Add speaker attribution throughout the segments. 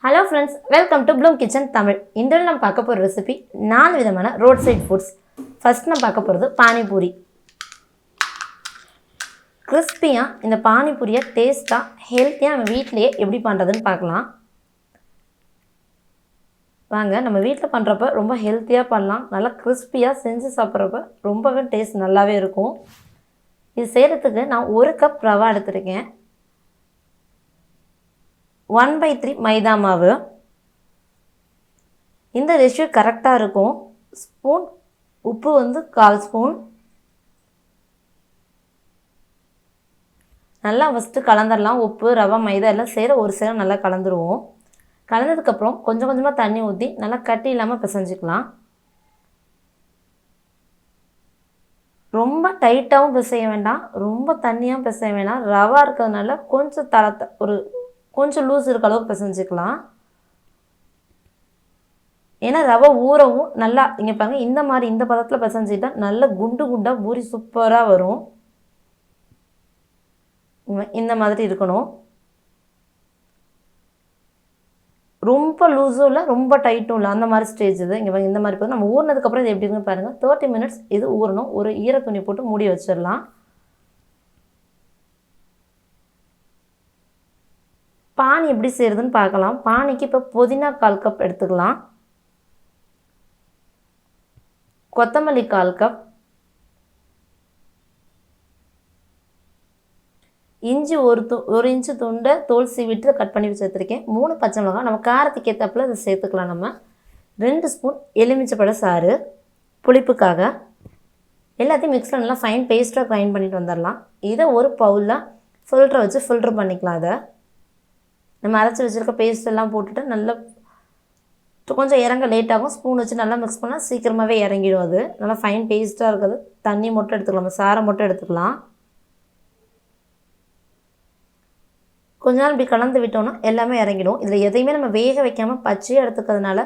Speaker 1: Hello friends, welcome to Bloom Kitchen Tamil. இன்று நம்ம பார்க்க போற ரெசிபி 4 விதமான ரோட் சைடு ஃபுட்ஸ். ஃபர்ஸ்ட் நம்ம பார்க்க போறது பானி பூரி. கிறிஸ்பியா இந்த பானி பூரியை டேஸ்டா ஹெல்த்தியா நம்ம வீட்லயே எப்படி பண்றதுன்னு பார்க்கலாம். வாங்க நம்ம வீட்ல பண்றப்ப ரொம்ப ஹெல்த்தியா பண்ணலாம். நல்லா கிறிஸ்பியா செஞ்சு சாப்பிட்றப்ப ரொம்பவே டேஸ்ட் நல்லாவே இருக்கும். இது செய்யறதுக்கு நான் 1 கப் ரவா எடுத்துருக்கேன். 1/3 மைதா மாவு. இந்த ரேஷியோ கரெக்டாக இருக்கும். ஸ்பூன் உப்பு 1/4 ஸ்பூன். நல்லா ஃபஸ்ட்டு கலந்துடலாம். உப்பு ரவை மைதா எல்லாம் ஒரு சேர நல்லா கலந்துருவோம். கலந்ததுக்கப்புறம் கொஞ்சம் கொஞ்சமாக தண்ணி ஊற்றி நல்லா கட்டி இல்லாமல் பிசைஞ்சிக்கலாம். ரொம்ப டைட்டாகவும் பிசைய வேண்டாம், ரொம்ப தண்ணியாகவும் பிசைய வேண்டாம். ரவா இருக்கிறதுனால கொஞ்சம் கொஞ்சம் லூஸ் இருக்க அளவுக்கு பிசைஞ்சிக்கலாம். ஏன்னா ரவை ஊறவும் நல்லா இங்கே பாருங்க, இந்த பதத்தில் பிசைஞ்சிட்டா நல்ல குண்டு குண்டாக பூரி சூப்பராக வரும். இந்த மாதிரி இருக்கணும். ரொம்ப லூஸும் இல்லை, ரொம்ப டைட்டும் இல்லை, அந்த மாதிரி ஸ்டேஜ் இது. இங்கே பாருங்க, இந்த மாதிரி போதும். நம்ம ஊறினதுக்கப்புறம் இது எப்படி இருக்குன்னு பாருங்கள். 30 மினிட்ஸ் இது ஊறணும். ஒரு ஈர துணி போட்டு மூடி வச்சிடலாம். பானி எப்படி செய்கிறதுன்னு பார்க்கலாம். பானிக்கு இப்போ புதினா 1/4 கப் எடுத்துக்கலாம். கொத்தமல்லி 1/4 கப். இஞ்சி ஒரு இன்ச்சு துண்டை தோல் சீவிட்டு கட் பண்ணி வச்சுருக்கேன். 3 பச்சை மிளகாய். நம்ம காரத்துக்கு ஏற்றப்பில் அதை சேர்த்துக்கலாம். நம்ம 2 ஸ்பூன் எலுமிச்சைப்பழ சாறு புளிப்புக்காக. எல்லாத்தையும் மிக்ஸில் நல்லா ஃபைன் பேஸ்ட்டாக கிரைண்ட் பண்ணிட்டு வந்துடலாம். இதை ஒரு பவுலில் ஃபில்டரை வச்சு ஃபில்ட்ரு பண்ணிக்கலாம். அதை நம்ம அரைச்சி வச்சுருக்க பேஸ்ட் எல்லாம் போட்டுட்டு நல்லா கொஞ்சம் இறங்க லேட் ஆகும். ஸ்பூன் வச்சு நல்லா மிக்ஸ் பண்ணால் சீக்கிரமாகவே இறங்கிடும். அது நல்லா ஃபைன் பேஸ்ட்டாக இருக்குது. தண்ணி மட்டும் எடுத்துக்கலாம், நம்ம சாரை மட்டும் எடுத்துக்கலாம். கொஞ்ச நேரம் இப்படி கலந்து விட்டோம்னா எல்லாமே இறங்கிடும். இதில் எதையுமே நம்ம வேக வைக்காமல் பச்சையாக எடுத்துக்கிறதுனால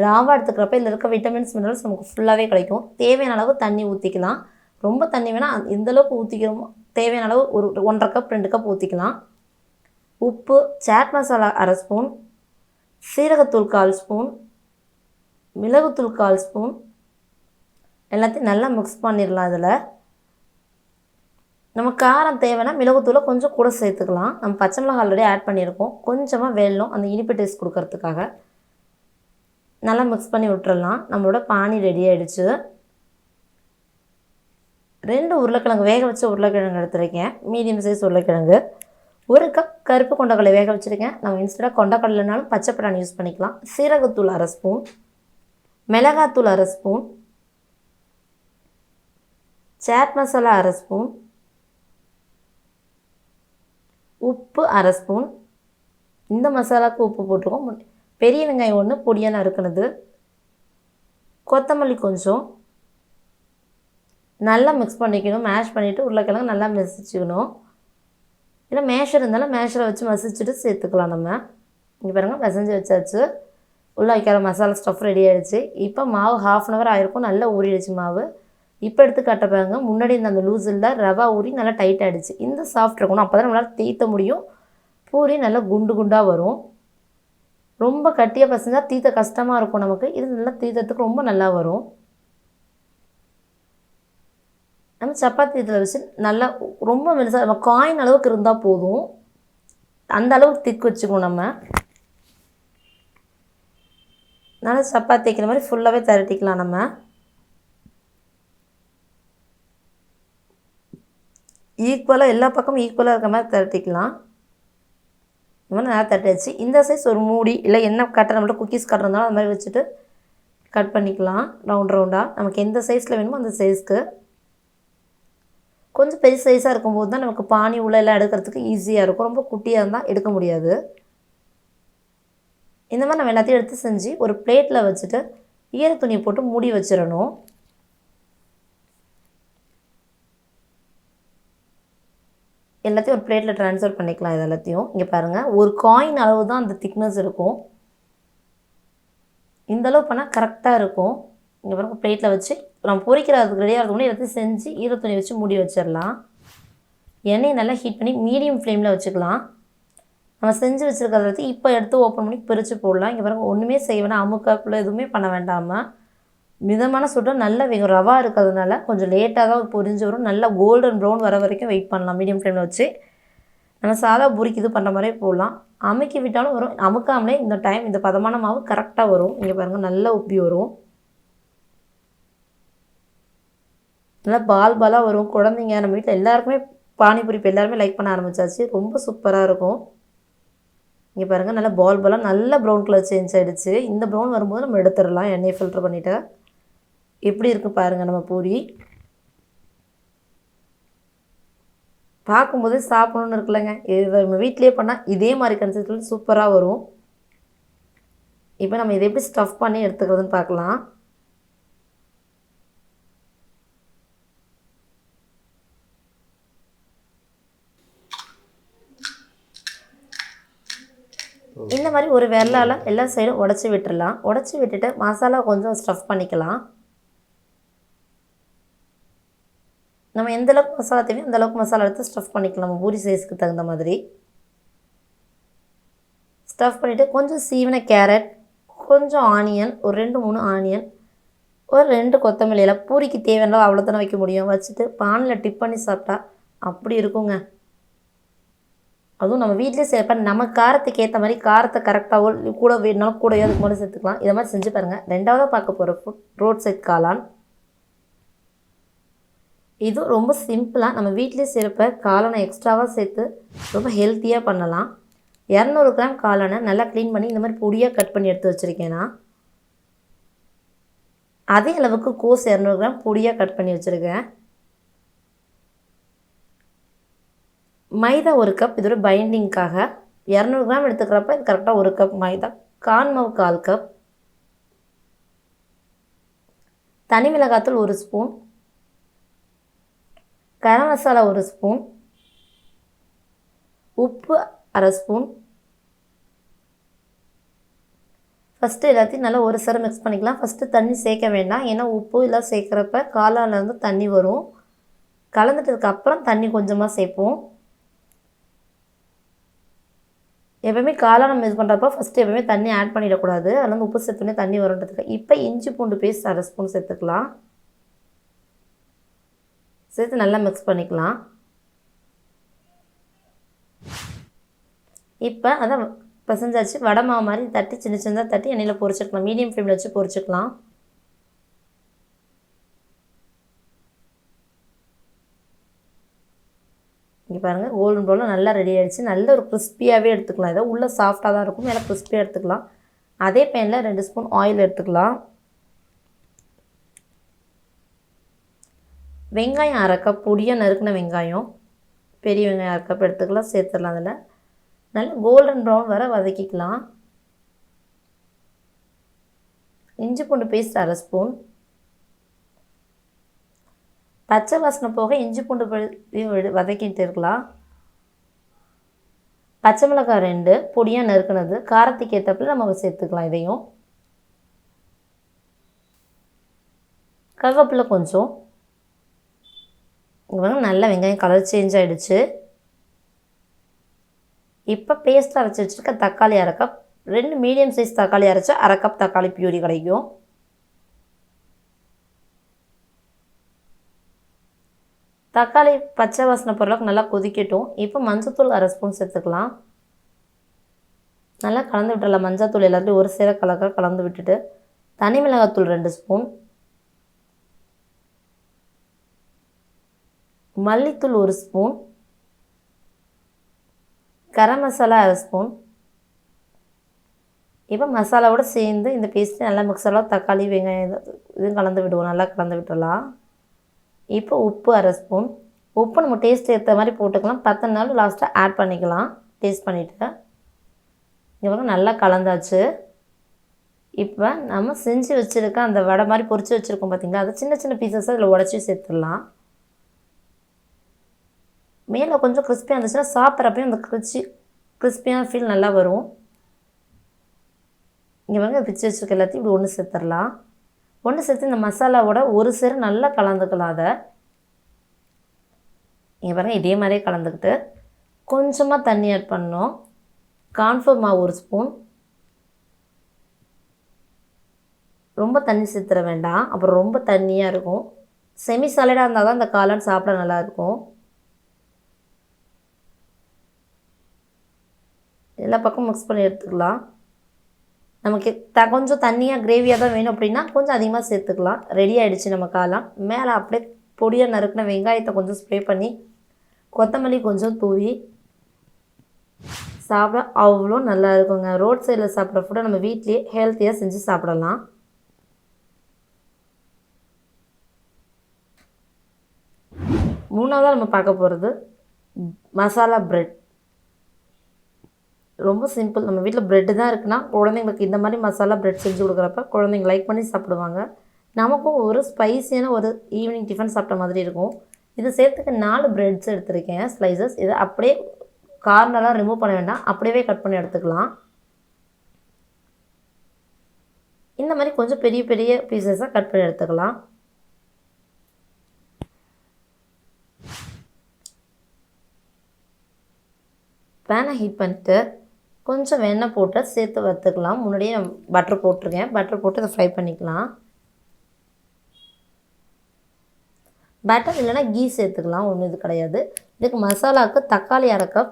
Speaker 1: ராவா எடுத்துக்கிறப்ப இதில் இருக்க விட்டமின்ஸ் மினரல்ஸ் நமக்கு ஃபுல்லாகவே கிடைக்கும். தேவையான அளவு தண்ணி ஊற்றிக்கலாம். ரொம்ப தண்ணி வேணால் இந்தளவுக்கு ஊற்றிக்கிறோமோ தேவையான அளவு ஒரு 1.5 கப் 2 கப் ஊற்றிக்கலாம். உப்பு, சாட் மசாலா 1/2 ஸ்பூன், சீரகத்தூள் 1/4 ஸ்பூன், மிளகுத்தூள் 1/4 ஸ்பூன். எல்லாத்தையும் நல்லா மிக்ஸ் பண்ணிடலாம். இதில் நம்ம காரம் தேவைன்னா மிளகுத்தூளை கொஞ்சம் கூட சேர்த்துக்கலாம். நம்ம பச்சை மிளகாய் ஆல்ரெடி ஆட் பண்ணியிருக்கோம். கொஞ்சமாக வெல்லம் அந்த இனிப்பு டேஸ்ட் கொடுக்கறதுக்காக நல்லா மிக்ஸ் பண்ணி விட்டுறலாம். நம்மளோட பானி ரெடி ஆகிடுச்சு. 2 உருளைக்கிழங்கு வேக வச்ச உருளைக்கிழங்கு எடுத்துருக்கேன். மீடியம் சைஸ் உருளைக்கிழங்கு. 1 கப் கருப்பு கொண்டக்கடலை வேக வச்சுருக்கேன். நம்ம இன்ஸ்டடாக கொண்டக்கடலைனாலும் பச்சை பட்டாணி யூஸ் பண்ணிக்கலாம். சீரகத்தூள் 1/2 ஸ்பூன், மிளகாத்தூள் 1/2 ஸ்பூன், சாட் மசாலா 1/2 ஸ்பூன், உப்பு 1/2 ஸ்பூன். இந்த மசாலாவுக்கு உப்பு போட்டுருக்கோம். பெரிய வெங்காயம் 1 பொடியாக நறுக்குனது, கொத்தமல்லி கொஞ்சம். நல்லா மிக்ஸ் பண்ணிக்கணும். மேஷ் பண்ணிவிட்டு உருளைக்கிழங்கு நல்லா மசிச்சுக்கணும். இல்லை மேஷர் இருந்தாலும் மேஷரை வச்சு மசிச்சுட்டு சேர்த்துக்கலாம். நம்ம இங்கே பாருங்கள், மசிஞ்சு வச்சாச்சு. உள்ளே வைக்கிற மசாலா ஸ்டஃப் ரெடி ஆகிடுச்சு. இப்போ மாவு 1/2 அன் ஹவர் ஆகிருக்கும். நல்லா ஊறிடுச்சு மாவு. இப்போ எடுத்து கட்ட பாருங்க, முன்னாடி இந்த அந்த லூஸ் இல்லை, ரவா ஊறி நல்லா டைட் ஆகிடுச்சு. இந்த சாஃப்ட் இருக்கணும். அப்போ தான் நம்மளால் தீத்த முடியும். பூரி நல்லா குண்டு குண்டாக வரும். ரொம்ப கட்டியாக பசஞ்சால் தீத்த கஷ்டமாக இருக்கும் நமக்கு. இது நல்லா தீத்தத்துக்கு ரொம்ப நல்லா வரும். நம்ம சப்பாத்தி இதில் வச்சு நல்லா ரொம்ப மெலிசாக நம்ம காயின் அளவுக்கு இருந்தால் போதும். அந்த அளவுக்கு திக்கு வச்சுக்கணும். நம்ம நல்லா சப்பாத்தி வைக்கிற மாதிரி ஃபுல்லாகவே திரட்டிக்கலாம். நம்ம ஈக்குவலாக எல்லா பக்கமும் ஈக்குவலாக இருக்க மாதிரி திரட்டிக்கலாம். இந்த மாதிரி நல்லா தட்டியாச்சு. இந்த சைஸ் ஒரு மூடி இல்லை என்ன கட்டை நம்மள்ட்ட குக்கீஸ் கட்டுறதுனால அந்த மாதிரி வச்சுட்டு கட் பண்ணிக்கலாம். ரவுண்டாக நமக்கு எந்த சைஸில் வேணுமோ அந்த சைஸ்க்கு. கொஞ்சம் பெரிய சைஸாக இருக்கும்போது தான் நமக்கு பானி உள்ள எல்லாம் எடுக்கிறதுக்கு ஈஸியாக இருக்கும். ரொம்ப குட்டியாக இருந்தால் எடுக்க முடியாது. இந்த மாதிரி நம்ம எல்லாத்தையும் எடுத்து செஞ்சு ஒரு பிளேட்டில் வச்சுட்டு ஈர துணியை போட்டு மூடி வச்சிடணும். எல்லாத்தையும் ஒரு பிளேட்டில் ட்ரான்ஸ்ஃபர் பண்ணிக்கலாம். இது எல்லாத்தையும் இங்கே பாருங்கள், ஒரு காயின் அளவு தான் அந்த திக்னஸ் இருக்கும். இந்தளவு பண்ணால் கரெக்டாக இருக்கும். இங்கே பாருங்கள், பிளேட்டில் வச்சு நம்ம பொரிக்கிறதுக்கு ரெடியாக இருக்கணும். எல்லாத்தையும் செஞ்சு ஈரத்துணி வச்சு மூடி வச்சிடலாம். எண்ணெயை நல்லா ஹீட் பண்ணி மீடியம் ஃப்ளேமில் வச்சுக்கலாம். நம்ம செஞ்சு வச்சுருக்கிறத வச்சு இப்போ எடுத்து ஓப்பன் பண்ணி பிரித்து போடலாம். இங்கே பாருங்கள், ஒன்றுமே செய்ய வேணாம், அமுக்காப்பில் எதுவுமே பண்ண வேண்டாமல் மிதமான சூட்டில் நல்லா வேகும். ரவா இருக்கிறதுனால கொஞ்சம் லேட்டாக தான் பொரிஞ்சு வரும். நல்லா கோல்டன் ப்ரௌன் வர வரைக்கும் வெயிட் பண்ணலாம். மீடியம் ஃப்ளேமில் வச்சு நம்ம சாதா பூரிக்கு இது பண்ணுற மாதிரியே போடலாம். அமுக்கி விட்டாலும் வரும், அமுக்காமலே இந்த டைம் இந்த பதமான மாவு கரெக்டாக வரும். இங்கே பாருங்கள், நல்லா உப்பி வரும், நல்லா பால் பாலாக வரும். குழந்தைங்க நம்ம வீட்டில் எல்லாருக்குமே பானிபூரி இப்போ எல்லாருமே லைக் பண்ண ஆரம்பிச்சாச்சு. ரொம்ப சூப்பராக இருக்கும். இங்கே பாருங்கள், நல்லா பால் பாலாக நல்ல ப்ரௌன் கலர் சேஞ்ச் ஆகிடுச்சு. இந்த ப்ரௌன் வரும்போது நம்ம எடுத்துடலாம். எண்ணெயை ஃபில்ட்ரு பண்ணிவிட்டு எப்படி இருக்குது பாருங்கள் நம்ம பூரி. பார்க்கும்போதே சாப்பிடணுன்னு இருக்குல்லங்க. இது நம்ம வீட்டிலே பண்ணால் இதே மாதிரி கன்சிஸ்டன்சி சூப்பராக வரும். இப்போ நம்ம இதை எப்படி ஸ்டஃப் பண்ணி எடுத்துக்கிறதுன்னு பார்க்கலாம். இந்த மாதிரி ஒரு விரலால் எல்லா சைடும் உடச்சி விட்டுடலாம். உடச்சி விட்டுட்டு மசாலா கொஞ்சம் ஸ்டஃப் பண்ணிக்கலாம். நம்ம எந்த அளவுக்கு மசாலா தேவையோ அந்த அளவுக்கு மசாலா எடுத்து ஸ்டஃப் பண்ணிக்கலாம். நம்ம பூரி சைஸ்க்கு தகுந்த மாதிரி ஸ்டஃப் பண்ணிவிட்டு கொஞ்சம் சீவன கேரட், கொஞ்சம் ஆனியன், ஒரு 2-3 ஆனியன், ஒரு 2 கொத்தமல்லி இலை, பூரிக்கு தேவையான அவ்வளோ தானே வைக்க முடியும், வச்சுட்டு பானில் டிப் பண்ணி சாப்பிட்டா அப்படி இருக்குங்க. அதுவும் நம்ம வீட்டிலே சேர்ப்ப நம்ம காரத்துக்கு ஏற்ற மாதிரி காரத்தை கரெக்டாக கூட வேணுனாலும் கூட அதுக்கு மட்டும் சேர்த்துக்கலாம். இதை மாதிரி செஞ்சு பாருங்கள். ரெண்டாவதாக பார்க்க போகிற ஃபுட் ரோட் சைட் காளான். இது ரொம்ப சிம்பிளாக நம்ம வீட்டிலே சேர்ப்ப காளானை எக்ஸ்ட்ராவாக சேர்த்து ரொம்ப ஹெல்த்தியாக பண்ணலாம். 200 கிராம் காளானை நல்லா க்ளீன் பண்ணி இந்த மாதிரி பொடியாக கட் பண்ணி எடுத்து வச்சுருக்கேன்னா, அதே அளவுக்கு கோஸ் 200 கிராம் பொடியாக கட் பண்ணி வச்சுருக்கேன். மைதா 1 கப், இதோட பைண்டிங்காக 200 கிராம் எடுத்துக்கிறப்ப இது கரெக்டாக 1 கப் மைதா. கார்ன் மாவு 1/4 கப், தனி மிளகாத்தூள் 1 ஸ்பூன், கரம் மசாலா 1 ஸ்பூன், உப்பு 1/2 ஸ்பூன். ஃபஸ்ட்டு எல்லாத்தையும் நல்லா ஒரு சரம் மிக்ஸ் பண்ணிக்கலாம். ஃபஸ்ட்டு தண்ணி சேர்க்க வேண்டாம், ஏன்னா உப்பு எல்லாம் சேர்க்குறப்ப காளான்லேருந்து தண்ணி வரும். கலந்துட்டதுக்கப்புறம் தண்ணி கொஞ்சமாக சேர்ப்போம். எப்போயுமே காளான் நம்ம இது பண்ணுறப்ப ஃபஸ்ட்டு எப்போயுமே தண்ணி ஆட் பண்ணிடக்கூடாது. அதில் வந்து உப்பு சேர்த்துனே தண்ணி வரும்ன்றதுக்கு. இப்போ இஞ்சி பூண்டு பேஸ்ட் 1/2 ஸ்பூன் சேர்த்துக்கலாம். சேர்த்து நல்லா மிக்ஸ் பண்ணிக்கலாம். இப்போ அதை பிசைஞ்சாச்சு. வடை மாவு மாதிரி தட்டி சின்ன சின்னதாக தட்டி எண்ணெயில் பொரிச்சிக்கலாம். மீடியம் ஃப்ளேமில் வச்சு பொரிச்சிக்கலாம். இங்கே பாருங்கள், கோல்டன் ப்ரௌனில் நல்லா ரெடி ஆகிடுச்சு. நல்ல ஒரு கிறிஸ்பியாகவே எடுத்துக்கலாம். இதை உள்ளே சாஃப்டாக தான் இருக்கும், மேலே கிறிஸ்பியாக எடுத்துக்கலாம். அதே பேனில் 2 ஸ்பூன் ஆயில் எடுத்துக்கலாம். வெங்காயம் 1/2 கப், பொடியாக நறுக்கின வெங்காயம், பெரிய வெங்காயம் 1/2 கப் எடுத்துக்கலாம். சேர்த்துடலாம். அதில் நல்லா கோல்டன் ப்ரௌன் வர வதக்கிக்கலாம். இஞ்சி பூண்டு பேஸ்ட் 1/2 ஸ்பூன். பச்சை வாசனை போக இஞ்சி பூண்டு வதக்கிட்டு இருக்கலாம். பச்சை மிளகாய் 2 பொடியாக நறுக்கினது, காரத்துக்கு ஏற்றப்பில் நம்ம சேர்த்துக்கலாம். இதையும் கருவேப்பிலை கொஞ்சம். நல்ல வெங்காயம் கலர் சேஞ்ச் ஆகிடுச்சு. இப்போ பேஸ்ட் அரைச்சி வச்சுருக்க தக்காளி 1/2 கப், 2 மீடியம் சைஸ் தக்காளி அரைச்சா 1/2 கப் தக்காளி பியூரி கிடைக்கும். தக்காளி பச்சை வாசனை பொருளுக்கு நல்லா கொதிக்கட்டும். இப்போ மஞ்சத்தூள் 1/2 ஸ்பூன் சேர்த்துக்கலாம். நல்லா கலந்து விட்டுடலாம். மஞ்சத்தூள் எல்லாத்தையும் ஒரு சேர கலந்து விட்டுட்டு தனி மிளகாத்தூள் 2 ஸ்பூன், மல்லித்தூள் 1 ஸ்பூன், கரம் மசாலா 1/2 ஸ்பூன். இப்போ மசாலாவோடு சேர்ந்து இந்த பேஸ்ட்டு நல்லா மிக்ஸரெலாம் தக்காளி வெங்காயம் இதுவும் கலந்து விடுவோம். நல்லா கலந்து விட்டுடலாம். இப்போ உப்பு 1/2 ஸ்பூன். உப்பு நம்ம டேஸ்ட் ஏற்ற மாதிரி போட்டுக்கலாம். 10 நாள் லாஸ்ட்டாக ஆட் பண்ணிக்கலாம். டேஸ்ட் பண்ணிவிட்டு இங்கே நல்லா கலந்தாச்சு. இப்போ நம்ம செஞ்சு வச்சுருக்க அந்த வடை மாதிரி பொரிச்சு வச்சுருக்கோம் பார்த்திங்களா, அதை சின்ன சின்ன பீசஸாக இதில் உடச்சி சேர்த்துடலாம். மேலே கொஞ்சம் கிறிஸ்பியாக இருந்துச்சுன்னா சாப்பிட்றப்பையும் அந்த கிறிஸ்பியான ஃபீல் நல்லா வரும். இங்கே பிச்சு வச்சுருக்க எல்லாத்தையும் இப்படி ஒன்று சேர்த்துடலாம். ஒன்று சேர்த்து இந்த மசாலாவோட ஒரு சேர நல்லா கலந்துக்கலாம். அதை இங்கே பாருங்கள், இதே மாதிரியே கலந்துக்கிட்டு கொஞ்சமாக தண்ணி ஆட் பண்ணணும். கார்ன்ஃப்ளவர் மாவு 1 ஸ்பூன். ரொம்ப தண்ணி சேர்த்துற வேண்டாம், அப்புறம் ரொம்ப தண்ணியாக இருக்கும். செமி சாலிடாக இருந்தால் தான் இந்த காளான் சாப்பிட நல்லாயிருக்கும். எல்லா பக்கமும் மிக்ஸ் பண்ணி எடுத்துக்கலாம். நமக்கு கொஞ்சம் தண்ணியாக கிரேவியாக தான் வேணும் அப்படின்னா கொஞ்சம் அதிகமாக சேர்த்துக்கலாம். ரெடி ஆகிடுச்சு நம்ம காளான். மேலே அப்படியே பொடியாக நறுக்கின வெங்காயத்தை கொஞ்சம் ஸ்ப்ரே பண்ணி கொத்தமல்லி கொஞ்சம் தூவி சாப்பிட அவ்வளோ நல்லா இருக்குங்க. ரோட் சைடில் சாப்பிட்ற ஃபுட்டை நம்ம வீட்லேயே ஹெல்த்தியாக செஞ்சு சாப்பிடலாம். மூணாவதாக நம்ம பார்க்க போகிறது மசாலா பிரெட். ரொம்ப சிம்பிள். நம்ம வீட்டில் ப்ரெட்டு தான் இருக்குன்னா குழந்தைங்களுக்கு இந்த மாதிரி மசாலா ப்ரெட் செஞ்சு கொடுக்குறப்ப குழந்தைங்க லைக் பண்ணி சாப்பிடுவாங்க. நமக்கும் ஒரு ஸ்பைஸியான ஒரு ஈவினிங் டிஃபன் சாப்பிட்ட மாதிரி இருக்கும். இது சேர்த்துக்கு 4 ப்ரெட்ஸ் எடுத்திருக்கேன், ஸ்லைசஸ். இதை அப்படியே கார்னெல்லாம் ரிமூவ் பண்ண வேண்டாம், அப்படியே கட் பண்ணி எடுத்துக்கலாம். இந்த மாதிரி கொஞ்சம் பெரிய பெரிய பீசஸாக கட் பண்ணி எடுத்துக்கலாம். பேனை ஹீட் பண்ணிட்டு கொஞ்சம் வெண்ணெய் போட்டு சேர்த்து வறுத்துக்கலாம். முன்னாடியே நான் பட்டர் போட்டிருக்கேன். பட்டர் போட்டு அதை ஃப்ரை பண்ணிக்கலாம். பட்டர் இல்லைனா கீ சேர்த்துக்கலாம், ஒன்றும் இது கிடையாது. இதுக்கு மசாலாவுக்கு தக்காளி 1/2 கப்,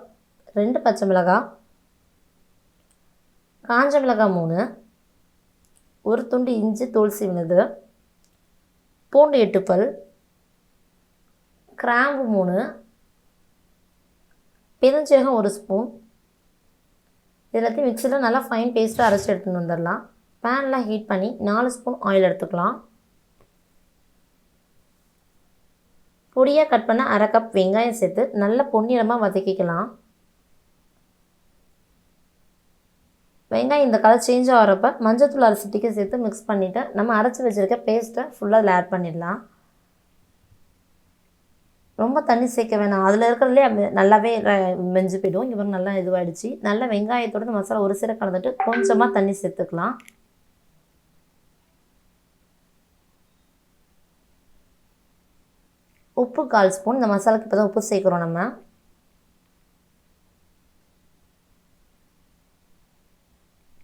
Speaker 1: 2 பச்சை மிளகாய், காஞ்ச மிளகாய் 3, 1 துண்டு இஞ்சி தோல் சீவினது, பூண்டு 8 பல், கிராம்பு 3, பெருஞ்சீரகம் 1 ஸ்பூன். எல்லாத்தையும் மிக்சியில் நல்லா ஃபைன் பேஸ்ட்டாக அரைச்சி எடுத்துகிட்டு வந்துடலாம். பேனில் ஹீட் பண்ணி 4 ஸ்பூன் ஆயில் எடுத்துக்கலாம். பொடியாக கட் பண்ண 1/2 கப் வெங்காயம் சேர்த்து நல்லா பொன்னிறமாக வதக்கிக்கலாம். வெங்காயம் இந்த கலர் சேஞ்ச் ஆகிறப்ப மஞ்சத்தூள் அரை சிட்டிக்கு சேர்த்து மிக்ஸ் பண்ணிவிட்டு நம்ம அரைச்சி வச்சுருக்க பேஸ்ட்டை ஃபுல்லாக அதில் ஆட் பண்ணிடலாம். ரொம்ப தண்ணி சேர்க்க வேணாம், அதில் இருக்கிறதுலே நல்லாவே மெஞ்சு போய்டும். இங்கே பாருங்க நல்லா இதுவாகிடுச்சு. நல்லா வெங்காயத்தோட இந்த மசாலா ஒரு சேர கலந்துட்டு கொஞ்சமாக தண்ணி சேர்த்துக்கலாம். உப்பு 1/4 ஸ்பூன். இந்த மசாலாவுக்கு இப்போ தான் உப்பு சேர்க்குறோம் நம்ம.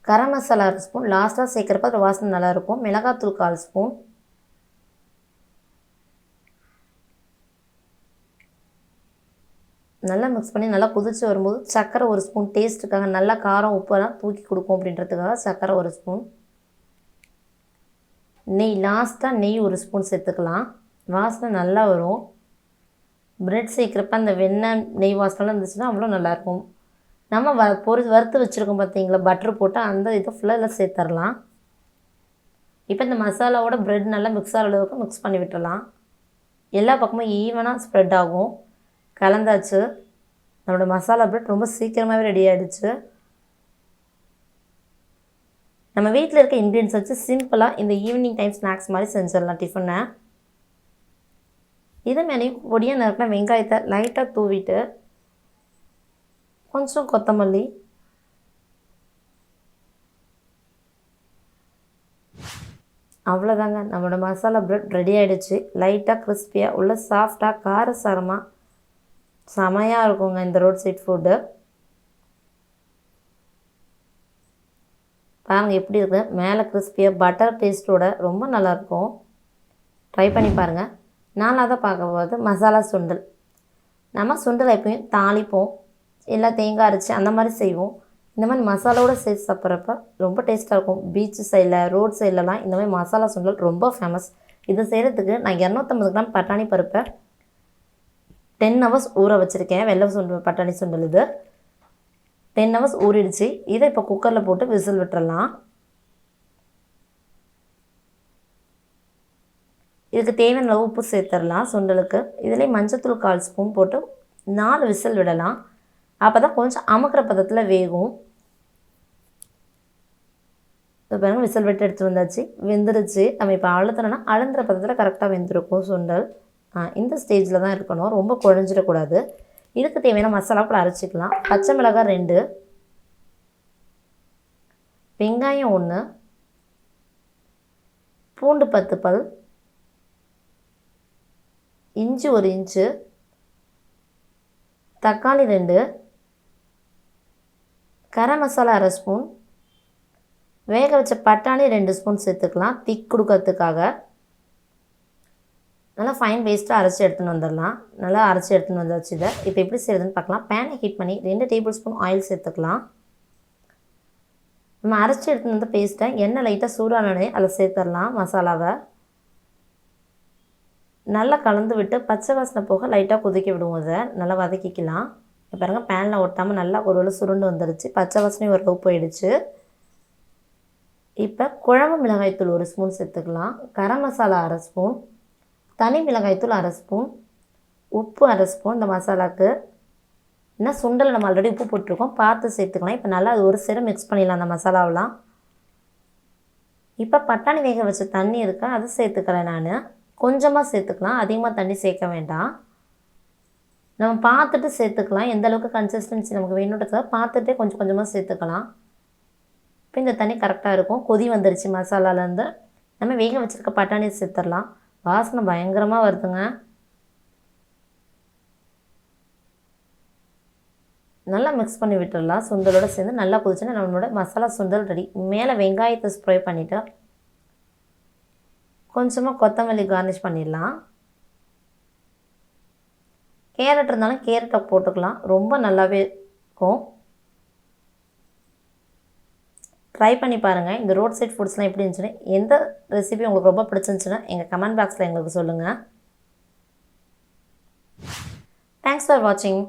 Speaker 1: கரம் மசாலா 1 ஸ்பூன். லாஸ்ட்டாக சேர்க்குறப்ப அது வாசனை நல்லாயிருக்கும். மிளகாத்தூள் 1/4 ஸ்பூன். நல்லா மிக்ஸ் பண்ணி நல்லா கொதிச்சு வரும்போது சர்க்கரை 1 ஸ்பூன். டேஸ்ட்டுக்காக நல்லா காரம் உப்பெல்லாம் தூக்கி கொடுக்கும் அப்படின்றதுக்காக சர்க்கரை 1 ஸ்பூன். நெய் லாஸ்ட்டாக நெய் 1 ஸ்பூன் சேர்த்துக்கலாம். வாசனை நல்லா வரும். ப்ரெட் சேர்க்குறப்ப அந்த வெண்ணெய் நெய் வாசனைலாம் இருந்துச்சுன்னா அவ்வளோ நல்லாயிருக்கும். நம்ம வறுத்து வச்சுருக்கோம் பார்த்தீங்களா, பட்டர் போட்டு அந்த இதை ஃபுல்லாக இதில் சேர்த்துடலாம். இப்போ இந்த மசாலாவோட ப்ரெட் நல்லா மிக்ஸ் ஆகிற அளவுக்கு மிக்ஸ் பண்ணி விட்டுடலாம். எல்லா பக்கமும் ஈவனாக ஸ்ப்ரெட் ஆகும். கலந்தாச்சு. நம்மளோட மசாலா பிரெட் ரொம்ப சீக்கிரமாகவே ரெடி ஆகிடுச்சு. நம்ம வீட்டில் இருக்க இன்க்ரீடியன்ஸ் வச்சு சிம்பிளாக இந்த ஈவினிங் டைம் ஸ்நாக்ஸ் மாதிரி செஞ்சிடலாம் டிஃபனை. இது மேலேயும் பொடியாக நறுக்கின வெங்காயத்தை லைட்டாக தூவிட்டு கொஞ்சம் கொத்தமல்லி, அவ்வளோதாங்க. நம்மளோட மசாலா பிரெட் ரெடி ஆகிடுச்சு. லைட்டாக கிறிஸ்பியாக உள்ள சாஃப்டாக காரசாரமாக செமையாக இருக்குங்க இந்த ரோட் சைட் ஃபுட்டு. பாருங்கள் எப்படி இருக்குது, மேலே கிறிஸ்பியாக பட்டர் டேஸ்ட்டோட ரொம்ப நல்லாயிருக்கும். ட்ரை பண்ணி பாருங்கள். 4ஆவதாக பார்க்க போகிறது மசாலா சுண்டல். நம்ம சுண்டல் எப்பயும் தாளிப்போம், எல்லாம் தேங்காய் அரைச்சி அந்த மாதிரி செய்வோம். இந்த மாதிரி மசாலாவோட சேர்த்து சாப்பிட்றப்ப ரொம்ப டேஸ்ட்டாக இருக்கும். பீச் சைடில் ரோட் சைட்லலாம் இந்த மாதிரி மசாலா சுண்டல் ரொம்ப ஃபேமஸ். இது செய்கிறதுக்கு நான் 250 கிராம் பட்டாணி பருப்பை 10 ஹவர்ஸ் ஊற வச்சுருக்கேன். வெள்ளை சுண்டல் பட்டாணி சுண்டல் இது 10 ஹவர்ஸ் ஊறிடுச்சு. இதை இப்போ குக்கரில் போட்டு விசில் விட்டுறலாம். இதுக்கு தேவையான அளவு உப்பு சேர்த்துடலாம் சுண்டலுக்கு. இதிலே மஞ்சத்தூள் 1/4 ஸ்பூன் போட்டு 4 விசில் விடலாம். அப்போ தான் கொஞ்சம் அமுக்கிற பதத்தில் வேகும். இப்போ பாருங்கள் விசில் விட்டு எடுத்து வந்தாச்சு, வெந்துருச்சு. நம்ம இப்போ அழுத்தணும்னா அழுந்துற பதத்தில் கரெக்டாக வெந்திருக்கும் சுண்டல். இந்த ஸ்டேஜில் தான் இருக்கணும், ரொம்ப குழஞ்சிடக்கூடாது. இதுக்கு தேவையான மசாலா கூட அரைச்சிக்கலாம். பச்சை மிளகாய் 2, வெங்காயம் 1, பூண்டு 10 பல், இஞ்சி 1 இன்ச்சு, தக்காளி 2, கரம் மசாலா அரை ஸ்பூன், வேக வச்ச பட்டாணி 2 ஸ்பூன் சேர்த்துக்கலாம் திக் கொடுக்கறதுக்காக. நல்லா ஃபைன் பேஸ்ட்டாக அரைச்சி எடுத்துன்னு வந்துடலாம். நல்லா அரைச்சி எடுத்துன்னு வந்தாச்சு. இதை இப்போ எப்படி செய்யுதுன்னு பார்க்கலாம். பேனை ஹீட் பண்ணி 2 டேபிள் ஸ்பூன் ஆயில் சேர்த்துக்கலாம். நம்ம அரைச்சி எடுத்துன்னு வந்த பேஸ்ட்டை எண்ணெய் லைட்டாக சூடானோடனே அதில் சேர்த்துடலாம். மசாலாவை நல்லா கலந்து விட்டு பச்சை வாசனை போக லைட்டாக கொதிக்க விடுவோம். அதை நல்லா வதக்கிக்கலாம். பாருங்கள் பேனில் ஒட்டாமல் நல்லா ஒரு சுருண்டு வந்துடுச்சு. பச்சை வாசனையும் ஒரு அளவு போயிடுச்சு. இப்போ குழம்பு மிளகாய்த்தூள் 1 ஸ்பூன் சேர்த்துக்கலாம். கரம் மசாலா அரை ஸ்பூன், தனி மிளகாய்த்தூள் அரை ஸ்பூன், உப்பு அரை ஸ்பூன். இந்த மசாலாவுக்கு ஏன்னா சுண்டல் நம்ம ஆல்ரெடி உப்பு போட்டிருக்கோம், பார்த்து சேர்த்துக்கலாம். இப்போ நல்லா அது ஒரு சேர மிக்ஸ் பண்ணிடலாம் அந்த மசாலாவெலாம். இப்போ பட்டாணி வேக வச்ச தண்ணி இருக்கா அதை சேர்த்துக்கிறேன். நான் கொஞ்சமாக சேர்த்துக்கலாம், அதிகமாக தண்ணி சேர்க்க வேண்டாம். நம்ம பார்த்துட்டு சேர்த்துக்கலாம். எந்த அளவுக்கு கன்சிஸ்டன்சி நமக்கு வேணுன்றதை பார்த்துட்டே கொஞ்சம் கொஞ்சமாக சேர்த்துக்கலாம். இப்போ இந்த தண்ணி கரெக்டாக இருக்கும். கொதி வந்துருச்சு. மசாலாலேருந்து நம்ம வேக வச்சுருக்க பட்டாணி சேர்த்துடலாம். வாசனை பயங்கரமாக வருதுங்க. நல்லா மிக்ஸ் பண்ணி விட்டுடலாம். சுண்டலோடு சேர்ந்து நல்லா கொதிச்சுன்னா நம்மளோட மசாலா சுண்டல் ரெடி. மேலே வெங்காயத்தை ஸ்ப்ரே பண்ணிவிட்டு கொஞ்சமாக கொத்தமல்லி கார்னிஷ் பண்ணிடலாம். கேரட் இருந்தாலும் கேரட்டை போட்டுக்கலாம், ரொம்ப நல்லாவே இருக்கும். ட்ரை பண்ணி பாருங்கள். இந்த ரோட் சைட் ஃபுட்ஸ்லாம் எப்படி இருந்துச்சுன்னு, எந்த ரெசிபி உங்களுக்கு ரொம்ப பிடிச்சிருந்துச்சுன்னா எங்கள் கமெண்ட் பாக்ஸில் எங்களுக்கு சொல்லுங்கள். தேங்க்ஸ் ஃபார் வாட்சிங்.